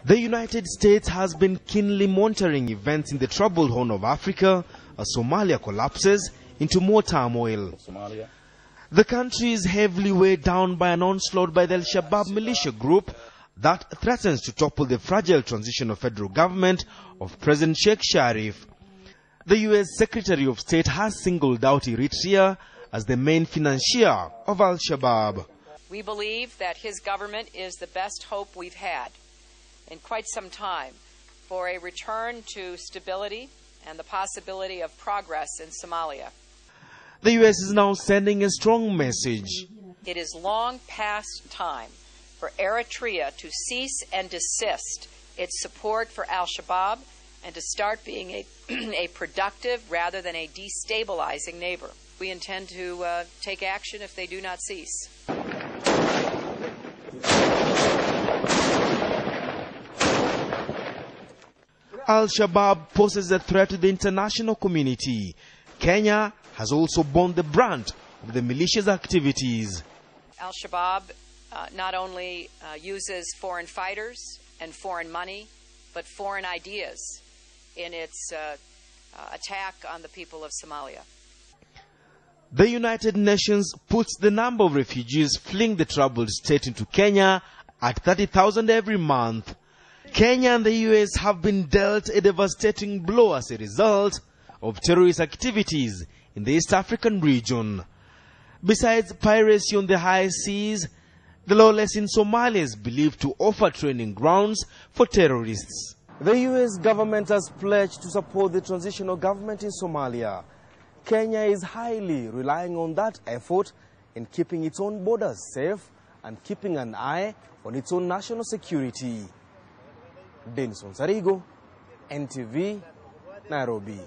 The United States has been keenly monitoring events in the troubled Horn of Africa as Somalia collapses into more turmoil. The country is heavily weighed down by an onslaught by the Al-Shabaab militia group that threatens to topple the fragile transitional federal government of President Sheikh Sharif. The U.S. Secretary of State has singled out Eritrea as the main financier of Al-Shabaab. We believe that his government is the best hope we've had in quite some time for a return to stability and the possibility of progress in Somalia. The U.S. is now sending a strong message. It is long past time for Eritrea to cease and desist its support for Al-Shabaab and to start being a productive rather than a destabilizing neighbor. We intend to take action if they do not cease. Al-Shabaab poses a threat to the international community. Kenya has also borne the brunt of the militia's activities. Al-Shabaab not only uses foreign fighters and foreign money, but foreign ideas in its attack on the people of Somalia. The United Nations puts the number of refugees fleeing the troubled state into Kenya at 30,000 every month. Kenya and the US have been dealt a devastating blow as a result of terrorist activities in the East African region. Besides piracy on the high seas, the lawless in Somalia is believed to offer training grounds for terrorists. The US government has pledged to support the transitional government in Somalia. Kenya is highly relying on that effort in keeping its own borders safe and keeping an eye on its own national security. Denison Sarigo, NTV, Nairobi.